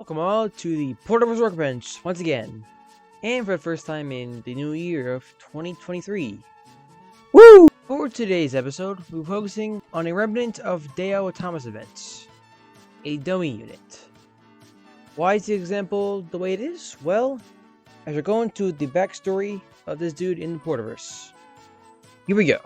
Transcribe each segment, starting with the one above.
welcome all to the Porterverse Workbench once again, and for the first time in the new year of 2023. Woo! For today's episode, we're focusing on a remnant of Dale Autonomous events, a dummy unit. Why is the example the way it is? Well, as we're going to the backstory of this dude in the Porterverse. Here we go.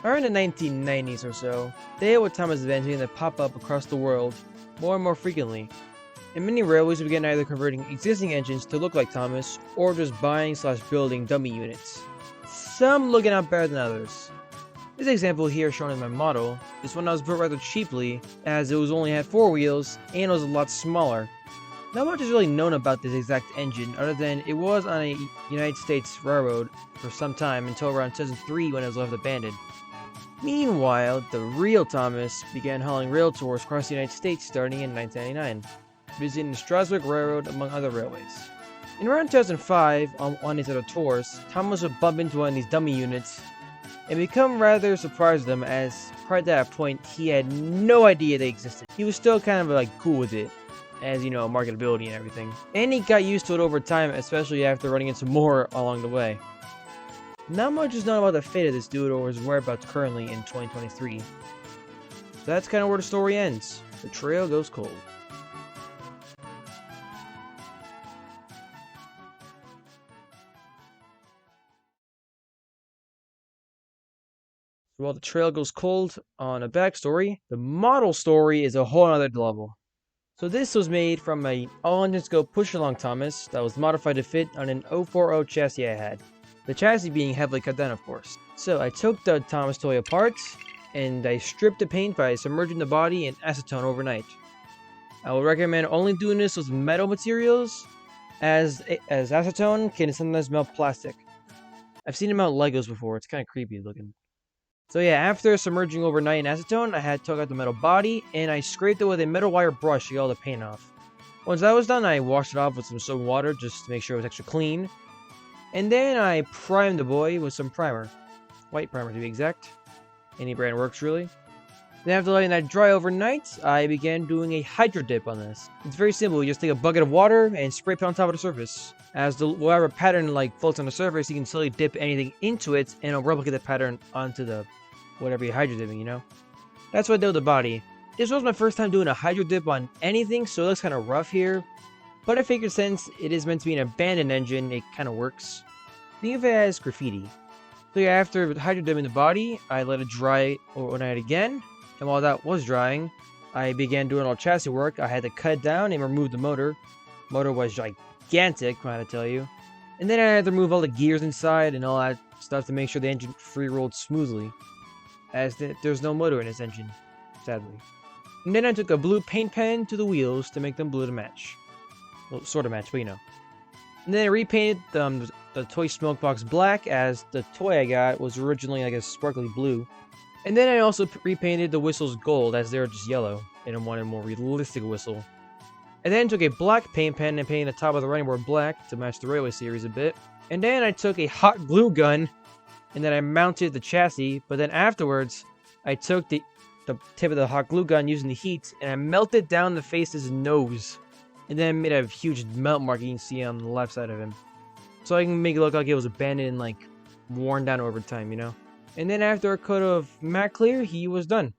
Around the 1990s or so, Dale Autonomous events began to pop up across the world more and more frequently, and many railways began either converting existing engines to look like Thomas, or just buying/building dummy units, some looking out better than others. This example here shown in my model is one that was built rather cheaply, as it only had 4 wheels and was a lot smaller. Not much is really known about this exact engine other than it was on a United States railroad for some time until around 2003 when it was left abandoned. Meanwhile, the real Thomas began hauling rail tours across the United States starting in 1999, visiting the Strasbourg Railroad among other railways. In around 2005, on his other tours, Thomas would bump into one of these dummy units and become rather surprised with them, as prior to that point he had no idea they existed. He was still kind of like cool with it, as you know, marketability and everything. And he got used to it over time, especially after running into more along the way. Not much is known about the fate of this dude or his whereabouts currently in 2023. So that's kind of where the story ends. The trail goes cold. While the trail goes cold on a backstory, the model story is a whole other level. So this was made from an all-engine scope push-along Thomas that was modified to fit on an 040 chassis I had. The chassis being heavily cut down, of course. So I took the Thomas toy apart, and I stripped the paint by submerging the body in acetone overnight. I would recommend only doing this with metal materials, as acetone can sometimes melt plastic. I've seen it melt Legos before, it's kind of creepy looking. So yeah, after submerging overnight in acetone, I took out the metal body, and I scraped it with a metal wire brush to get all the paint off. Once that was done, I washed it off with some soap and water just to make sure it was extra clean. And then I primed the boy with some primer. White primer to be exact. Any brand works really. Then after letting that dry overnight, I began doing a hydro dip on this. It's very simple, you just take a bucket of water and spray it on top of the surface. As the whatever pattern floats on the surface, you can slowly dip anything into it and it'll replicate the pattern onto the whatever you're hydro dipping, you know? That's what I did with the body. This was my first time doing a hydro dip on anything, so it looks kind of rough here. But I figured since it is meant to be an abandoned engine, it kind of works. Think of it as graffiti. So yeah, after hydro dipping the body, I let it dry overnight again. And while that was drying, I began doing all chassis work. I had to cut down and remove the motor. Motor was gigantic, I had to tell you. And then I had to remove all the gears inside and all that stuff to make sure the engine free-rolled smoothly, as there's no motor in this engine, sadly. And then I took a blue paint pen to the wheels to make them blue to match. Well, sort of match, but you know. And then I repainted the toy smoke box black, as the toy I got was originally like a sparkly blue. And then I also repainted the whistles gold, as they were just yellow, and I wanted a more realistic whistle. And then took a black paint pen and painted the top of the running board black to match the railway series a bit. And then I took a hot glue gun, and then I mounted the chassis, but then afterwards, I took the tip of the hot glue gun using the heat, and I melted down the face's nose. And then made a huge melt mark you can see on the left side of him. So I can make it look like it was abandoned and worn down over time, you know? And then after a coat of matte clear, he was done.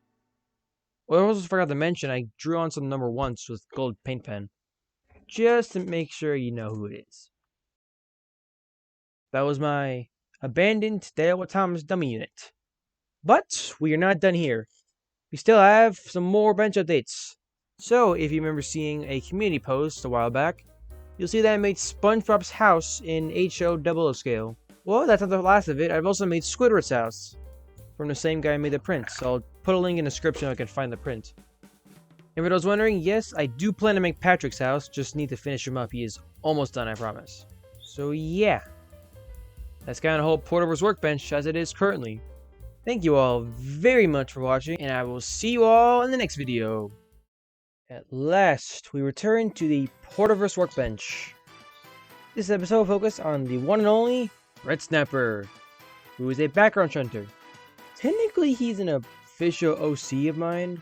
Well, I also forgot to mention, I drew on some number 1s with gold paint pen. Just to make sure you know who it is. That was my abandoned Dale Autonomous dummy unit. But we are not done here. We still have some more bench updates. So, if you remember seeing a community post a while back, you'll see that I made SpongeBob's house in HO00 scale. Well, that's not the last of it. I've also made Squidward's house from the same guy who made the print. So I'll put a link in the description so I can find the print. And for those wondering, yes, I do plan to make Patrick's house. Just need to finish him up. He is almost done, I promise. So yeah, that's kind of the whole Porterverse Workbench as it is currently. Thank you all very much for watching, and I will see you all in the next video. At last, we return to the Porterverse Workbench. This episode will focus on the one and only Red Snapper, who is a background hunter. Technically, he's in a official OC of mine.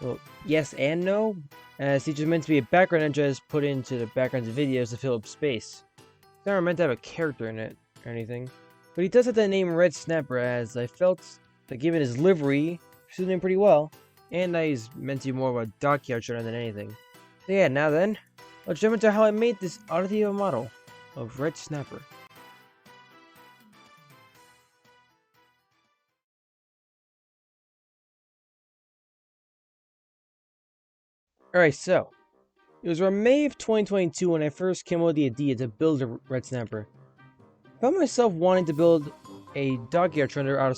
Well, yes and no, as he's just meant to be a background engine just put into the backgrounds of videos to fill up space. He's not meant to have a character in it or anything. But he does have the name Red Snapper, as I felt that given his livery, suited him pretty well. And that he's meant to be more of a dockyard shooter than anything. So yeah, now then, let's jump into how I made this oddity of a model of Red Snapper. Alright, so, it was around May of 2022 when I first came up with the idea to build a Red Snapper. I found myself wanting to build a dockyard trender out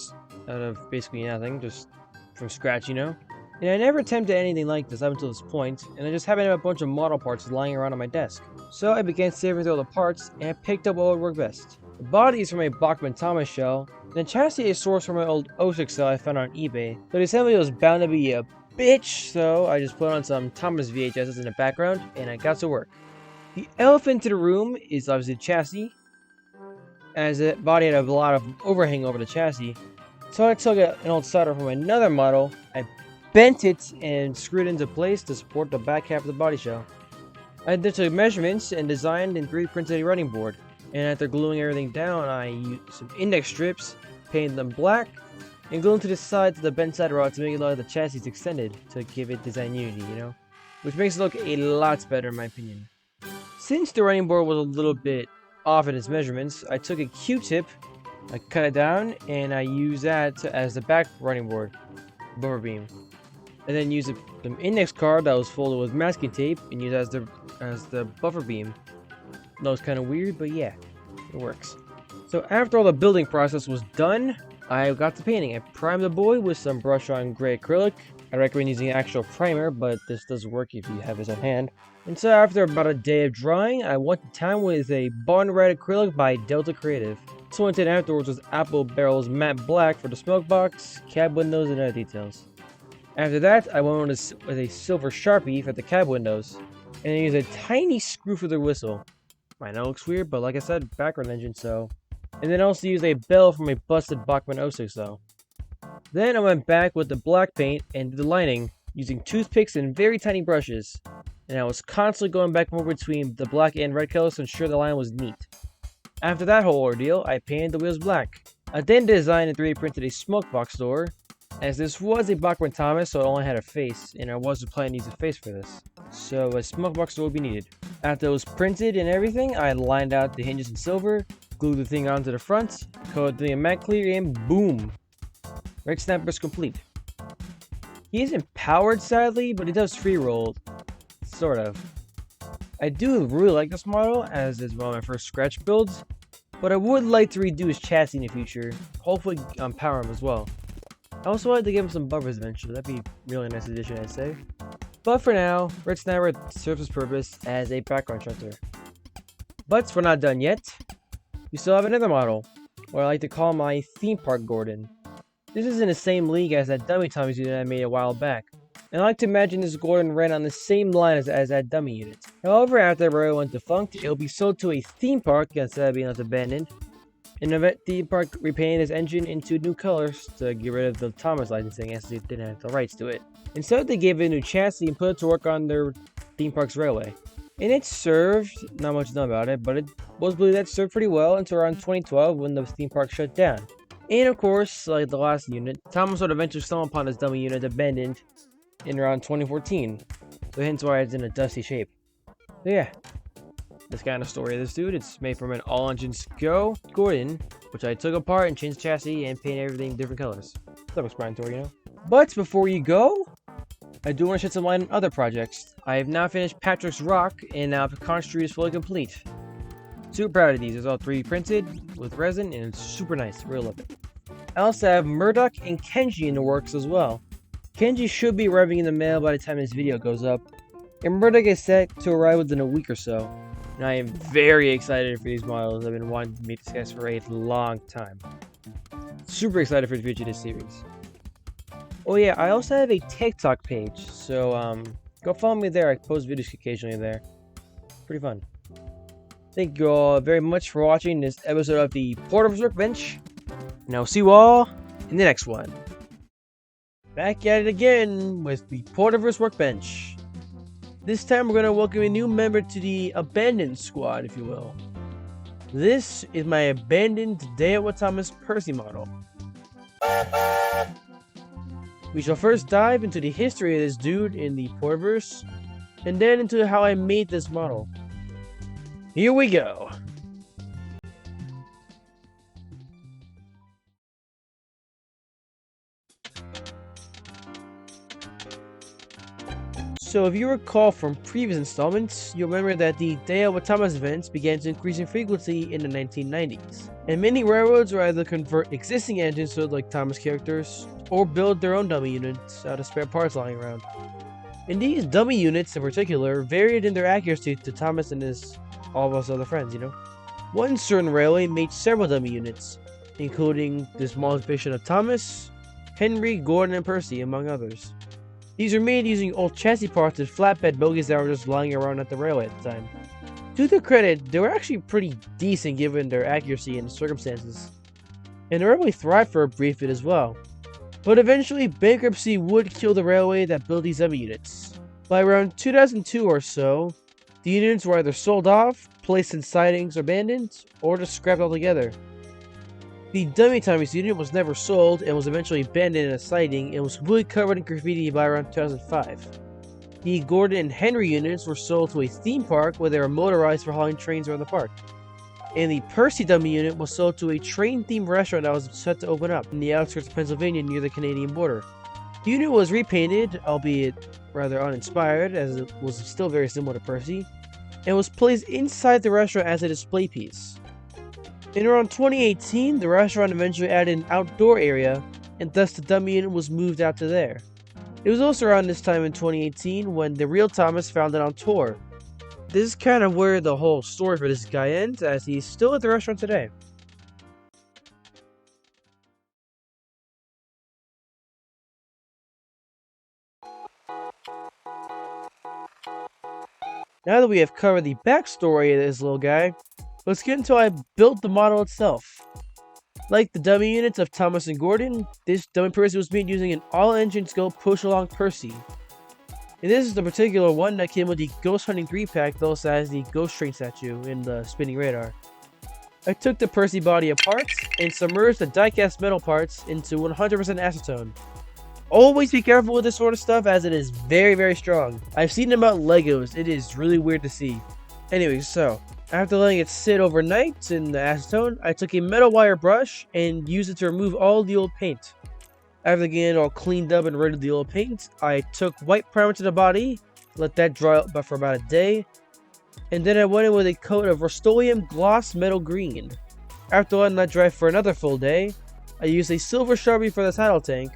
of basically nothing, just from scratch, you know? And I never attempted anything like this up until this point, and I just happened to have a bunch of model parts lying around on my desk. So I began saving through all the parts, and I picked up what would work best. The body is from a Bachmann Thomas shell, and the chassis is sourced from my old 06 cell I found on eBay. So the assembly was bound to be a bitch, so I just put on some Thomas VHSs in the background, and I got to work. The elephant in the room is obviously the chassis, as the body had a lot of overhang over the chassis. So I took an old solder from another model, I bent it and screwed it into place to support the back half of the body shell. I then took measurements and designed and 3D printed a running board, and after gluing everything down, I used some index strips, painted them black, and glued them to the sides of the bent side rod to make it look like the chassis extended to give it design unity, you know? Which makes it look a lot better in my opinion. Since the running board was a little bit off in its measurements, I took a Q-tip, I cut it down, and I used that as the back running board buffer beam. And then used an index card that was folded with masking tape and used as the buffer beam. That was kind of weird, but yeah, it works. So after all the building process was done, I got to painting. I primed the boy with some brush-on gray acrylic. I recommend using actual primer, but this does work if you have this on hand. And so after about a day of drawing, I went to town with a Barn Red acrylic by Delta Creative. So what I did afterwards was Apple Barrel's matte black for the smoke box, cab windows, and other details. After that, I went with a silver Sharpie for the cab windows, and I used a tiny screw for the whistle. I know it looks weird, but like I said, background engine, so. And then also used a bell from a busted Bachmann 06 though. Then I went back with the black paint and did the lining, using toothpicks and very tiny brushes. And I was constantly going back and forth between the black and red colors to ensure the line was neat. After that whole ordeal, I painted the wheels black. I then designed and 3D printed a smoke box door, as this was a Bachmann Thomas, so it only had a face, and I wasn't planning to use a face for this. So a smoke box door would be needed. After it was printed and everything, I lined out the hinges in silver, glued the thing onto the front, coated the thing in matte clear, and boom! Red Snapper's complete. He isn't powered sadly, but he does free roll. Sort of. I do really like this model, as it's one of my first scratch builds, but I would like to redo his chassis in the future, hopefully power him as well. I also wanted to give him some buffers eventually. That'd be a really nice addition, I'd say. But for now, Red Snapper serves his purpose as a background shelter. But we're not done yet. We still have another model, what I like to call my theme park Gordon. This is in the same league as that dummy Thomas unit I made a while back. And I like to imagine this Gordon ran on the same line as that dummy unit. However, after the railroad went defunct, it'll be sold to a theme park instead of being left abandoned. And the theme park repainted his engine into new colors to get rid of the Thomas licensing, as they didn't have the rights to it. Instead, they gave it a new chassis and put it to work on their theme park's railway. And it served, not much known about it, but it was believed that it served pretty well until around 2012 when the theme park shut down. And of course, like the last unit, Thomas would eventually stumble upon this dummy unit abandoned in around 2014. So hence why it's in a dusty shape. So yeah. This kind of story of this dude. It's made from an all-engines Go Gordon, which I took apart and changed the chassis and painted everything different colors. Self-explanatory, you know? But before you go, I do want to shed some light on other projects. I have now finished Patrick's Rock, and now Pecan Street is fully complete. Super proud of these. It's all 3D printed with resin, and it's super nice. Really love it. I also have Murdoch and Kenji in the works as well. Kenji should be arriving in the mail by the time this video goes up, and Murdoch is set to arrive within a week or so. And I am very excited for these models. I've been wanting to make this guys for a long time. Super excited for the future of this series. Oh yeah, I also have a TikTok page, so go follow me there. I post videos occasionally there. Pretty fun. Thank you all very much for watching this episode of the Porterverse Workbench, and I'll see you all in the next one. Back at it again with the Porterverse Workbench. This time we're going to welcome a new member to the Abandoned Squad, if you will. This is my Abandoned ttte Thomas Percy model. We shall first dive into the history of this dude in the Porterverse, and then into how I made this model. Here we go! So if you recall from previous installments, you'll remember that the ttte Thomas events began to increase in frequency in the 1990s. And many railroads would either convert existing engines to look like Thomas characters, or build their own dummy units out of spare parts lying around. And these dummy units in particular varied in their accuracy to Thomas and all of us other friends, you know. One certain railway made several dummy units, including the smallest version of Thomas, Henry, Gordon, and Percy, among others. These are made using old chassis parts and flatbed bogies that were just lying around at the railway at the time. To their credit, they were actually pretty decent given their accuracy and the circumstances. And the railway thrived for a brief bit as well. But eventually, bankruptcy would kill the railway that built these dummy units. By around 2002 or so, the units were either sold off, placed in sidings or abandoned, or just scrapped altogether. The dummy Thomas unit was never sold and was eventually abandoned in a siding and was completely covered in graffiti by around 2005. The Gordon and Henry units were sold to a theme park where they were motorized for hauling trains around the park. And the Percy dummy unit was sold to a train-themed restaurant that was set to open up in the outskirts of Pennsylvania near the Canadian border. The unit was repainted, albeit rather uninspired, as it was still very similar to Percy, and was placed inside the restaurant as a display piece. In around 2018, the restaurant eventually added an outdoor area, and thus the dummy unit was moved out to there. It was also around this time in 2018 when the real Thomas found it on tour. This is kind of where the whole story for this guy ends, as he's still at the restaurant today. Now that we have covered the backstory of this little guy, let's get into how I built the model itself. Like the dummy units of Thomas and Gordon, this dummy Percy was made using an all-engine scope push-along Percy. And this is the particular one that came with the Ghost Hunting 3-pack that also has the Ghost Train statue in the spinning radar. I took the Percy body apart and submerged the die-cast metal parts into 100% acetone. Always be careful with this sort of stuff as it is very, very strong. I've seen them out Legos, it is really weird to see. Anyway, so after letting it sit overnight in the acetone, I took a metal wire brush and used it to remove all the old paint. After getting it all cleaned up and rid of the old paint, I took white primer to the body, let that dry out for about a day, and then I went in with a coat of Rust-Oleum Gloss Metal Green. After letting that dry for another full day, I used a silver Sharpie for the title tank.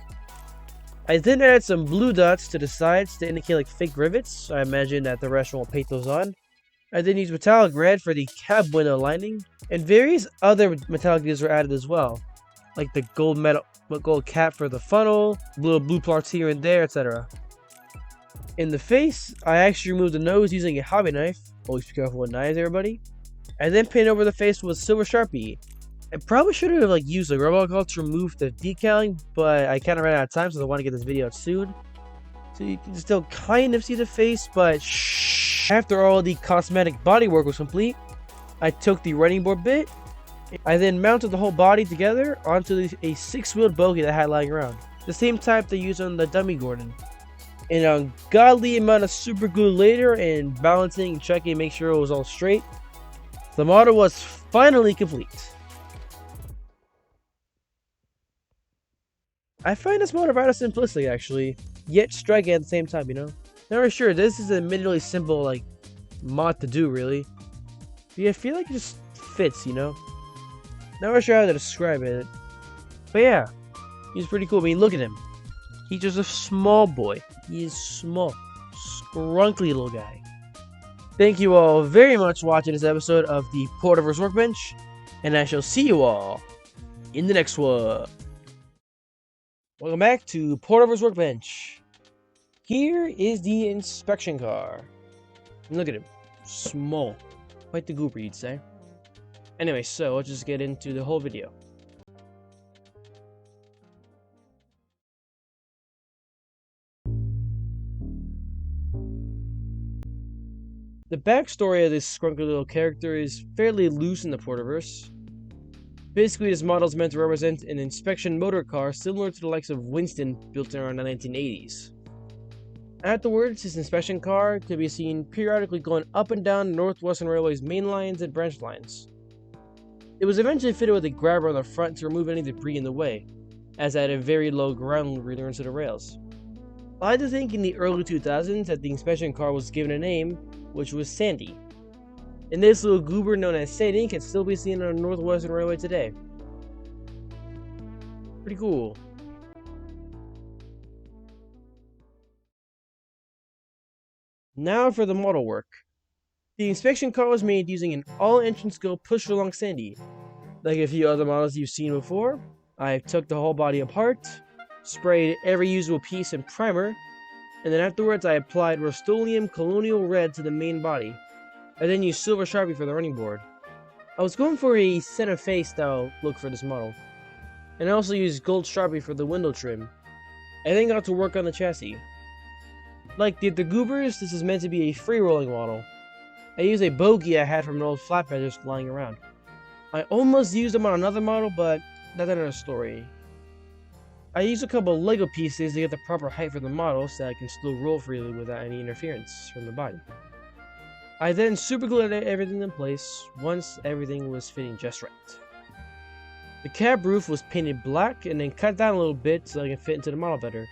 I then added some blue dots to the sides to indicate like fake rivets. I imagine that the restaurant will paint those on. I then used metallic red for the cab window lining, and various other metallic details were added as well, like the gold cap for the funnel, little blue parts here and there, etc. In the face, I actually removed the nose using a hobby knife. Always be careful with knives, everybody. I then painted over the face with silver Sharpie. I probably should have used a robocall to remove the decaling, but I kind of ran out of time, so I want to get this video out soon. So you can still kind of see the face, but shh. After all the cosmetic bodywork was complete, I took the running board bit. I then mounted the whole body together onto a 6-wheeled bogie that I had lying around, the same type they used on the dummy Gordon. And an ungodly amount of super glue later and balancing and checking to make sure it was all straight, the model was finally complete. I find this model rather simplistic actually, yet striking at the same time, you know? Not really sure, this is an admittedly simple mod to do really. But yeah, I feel like it just fits, you know? Not really sure how to describe it. But yeah, he's pretty cool. I mean, look at him. He's just a small boy. He is small. Scrunkly little guy. Thank you all very much for watching this episode of the Porterverse Workbench. And I shall see you all in the next one. Welcome back to Porterverse Workbench. Here is the inspection car. And look at him. Small. Quite the goober, you'd say. Anyway, so let's just get into the whole video. The backstory of this scrunky little character is fairly loose in the Porterverse. Basically, this model is meant to represent an inspection motor car similar to the likes of Winston built around the 1980s. Afterwards, this inspection car could be seen periodically going up and down Northwestern Railway's main lines and branch lines. It was eventually fitted with a grabber on the front to remove any debris in the way, as it had a very low ground clearance to the rails. I like to think in the early 2000s that the inspection car was given a name, which was Sandy. And this little goober known as Sandy can still be seen on the Northwestern Railway today. Pretty cool. Now for the model work. The inspection car was made using an all-engine scope push-along Sandy. Like a few other models you've seen before, I took the whole body apart, sprayed every usable piece in primer, and then afterwards I applied Rust-Oleum Colonial Red to the main body. I then used Silver Sharpie for the running board. I was going for a Santa Fe style look for this model, and I also used Gold Sharpie for the window trim. I then got to work on the chassis. Like the Goobers, this is meant to be a free-rolling model. I used a bogey I had from an old flatbed just lying around. I almost used them on another model, but that's another story. I used a couple of Lego pieces to get the proper height for the model so I can still roll freely without any interference from the body. I then superglued everything in place once everything was fitting just right. The cab roof was painted black and then cut down a little bit so I can fit into the model better.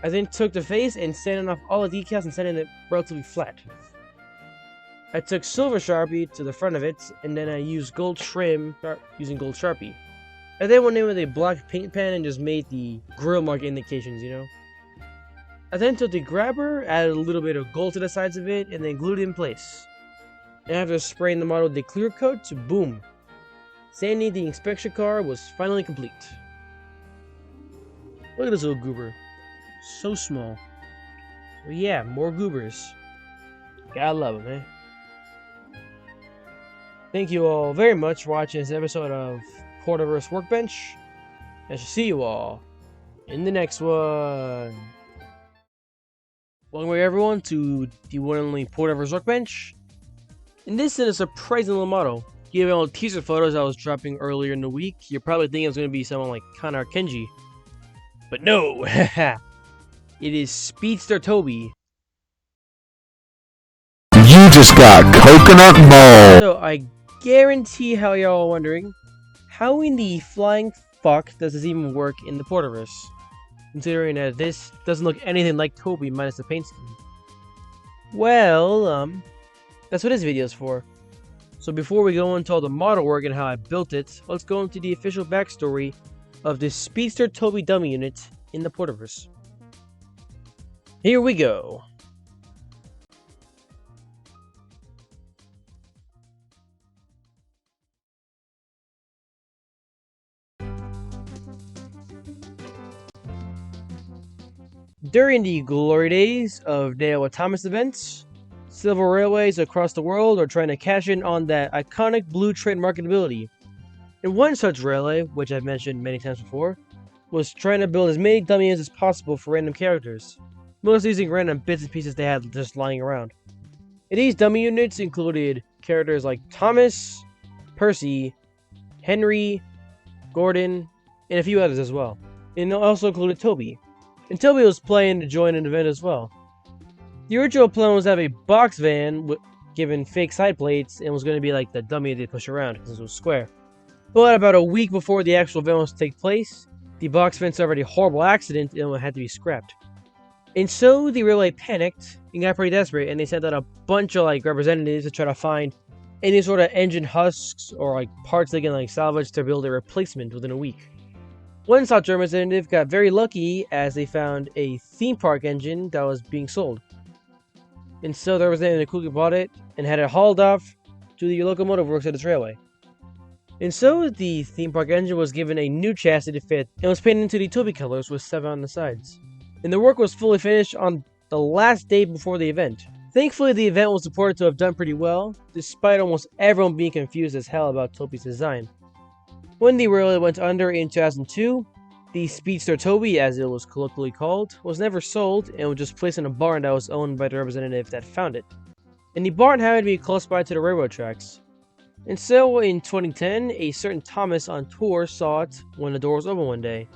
I then took the face and sanded off all the decals and sanded it relatively flat. I took Silver Sharpie to the front of it, and then I used gold trim using Gold Sharpie. I then went in with a black paint pen and just made the grill mark indications, you know. I then took the grabber, added a little bit of gold to the sides of it, and then glued it in place. And after spraying the model with the clear coat, boom! Sandy the inspection car was finally complete. Look at this little goober. So small. So yeah, more goobers. Gotta love them, eh? Thank you all very much for watching this episode of Porterverse Workbench. I shall see you all in the next one. Welcome everyone to the one and only Porterverse Workbench. And this is a surprising little model. Given all the teaser photos I was dropping earlier in the week, you're probably thinking it's going to be someone like Connor Kenji. But no! It is Speedster Toby. You just got coconut mold. So I guarantee how y'all are wondering, how in the flying fuck does this even work in the Porterverse? Considering that this doesn't look anything like Toby minus the paint scheme. Well, that's what this video is for. So before we go into all the model work and how I built it, let's go into the official backstory of this Speedster Toby dummy unit in the Porterverse. Here we go. During the glory days of Neo Thomas events, civil railways across the world are trying to cash in on that iconic blue train marketability. And one such railway, which I've mentioned many times before, was trying to build as many dummy units as possible for random characters, mostly using random bits and pieces they had just lying around. And these dummy units included characters like Thomas, Percy, Henry, Gordon, and a few others as well. And it also included Toby. And Toby was planning to join an event as well. The original plan was to have a box van given fake side plates and was going to be like the dummy they push around because it was square. But about a week before the actual event was to take place, the box van suffered a horrible accident and it had to be scrapped. And so the railway panicked and got pretty desperate, and they sent out a bunch of representatives to try to find any sort of engine husks or parts they can salvage to build a replacement within a week. One such representative got very lucky as they found a theme park engine that was being sold. And so the representative quickly bought it and had it hauled off to the locomotive works at this railway. And so the theme park engine was given a new chassis to fit and was painted into the Toby colors with 7 on the sides. And the work was fully finished on the last day before the event. Thankfully, the event was reported to have done pretty well, despite almost everyone being confused as hell about Toby's design. When the railway went under in 2002, the Speedster Toby, as it was colloquially called, was never sold and was just placed in a barn that was owned by the representative that found it. and the barn happened to be close by to the railroad tracks. And so, in 2010, a certain Thomas on tour saw it when the door was open one day.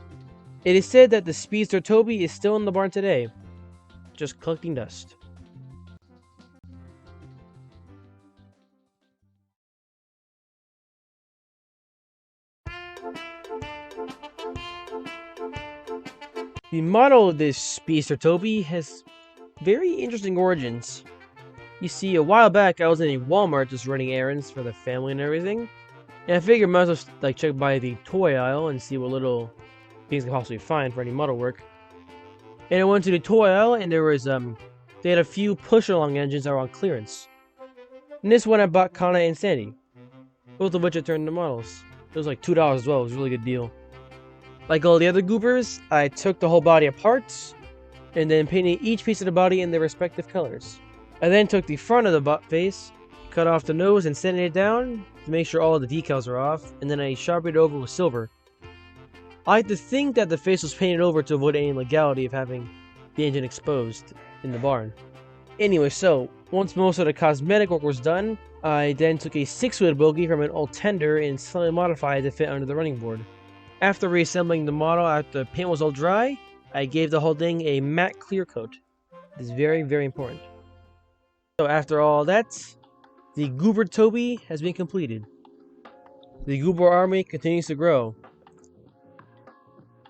It is said that the Speedster Toby is still in the barn today, just collecting dust. The model of this Speedster Toby has very interesting origins. You see, a while back I was in a Walmart just running errands for the family and everything, and I figured might as well check by the toy aisle and see what little things I could possibly find for any model work. And I went to the toy aisle, and there was they had a few push-along engines that were on clearance. And this one I bought Kana and Sandy, both of which I turned into models. It was like $2 as well. It was a really good deal. Like all the other goobers, I took the whole body apart and then painted each piece of the body in their respective colors. I then took the front of the face, cut off the nose and sanded it down to make sure all of the decals are off, and then I sharpened it over with silver. I like to think that the face was painted over to avoid any legality of having the engine exposed in the barn. Anyway, so once most of the cosmetic work was done, I then took a 6-wheel bogie from an old tender and slightly modified it to fit under the running board. After reassembling the model after the paint was all dry, I gave the whole thing a matte clear coat. This is very, very important. So after all that, the Goober Toby has been completed. The Goober army continues to grow.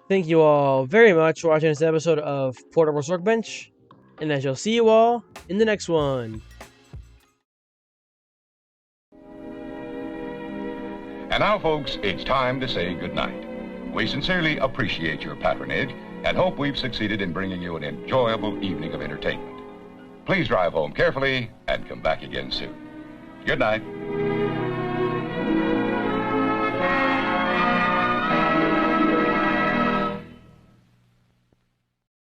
Thank you all very much for watching this episode of Porterverse Workbench, and I shall see you all in the next one. And now, folks, it's time to say goodnight. We sincerely appreciate your patronage and hope we've succeeded in bringing you an enjoyable evening of entertainment. Please drive home carefully and come back again soon. Good night.